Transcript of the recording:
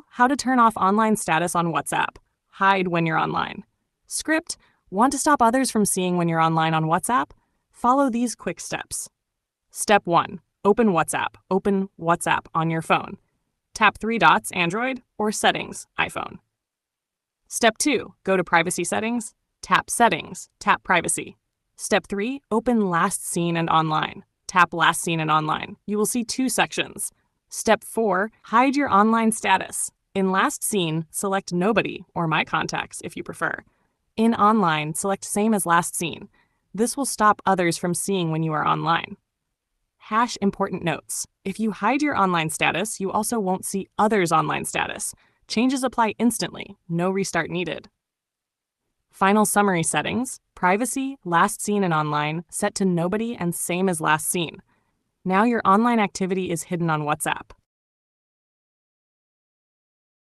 How to turn off online status on WhatsApp. Hide when you're online. Script, want to stop others from seeing when you're online on WhatsApp? Follow these quick steps. Step 1. Open WhatsApp. Open WhatsApp on your phone. Tap 3 dots, Android, or Settings, iPhone. Step 2. Go to Privacy Settings. Tap Settings. Tap Privacy. Step 3. Open Last Seen and Online. Tap Last Seen and Online. You will see 2 sections. Step 4. Hide your online status. In Last Seen, select Nobody or My Contacts if you prefer. In Online, select Same as Last Seen. This will stop others from seeing when you are online. Hash important notes. If you hide your online status, you also won't see others' online status. Changes apply instantly, no restart needed. Final summary settings: Privacy, Last Seen and Online, set to Nobody and Same as Last Seen. Now your online activity is hidden on WhatsApp.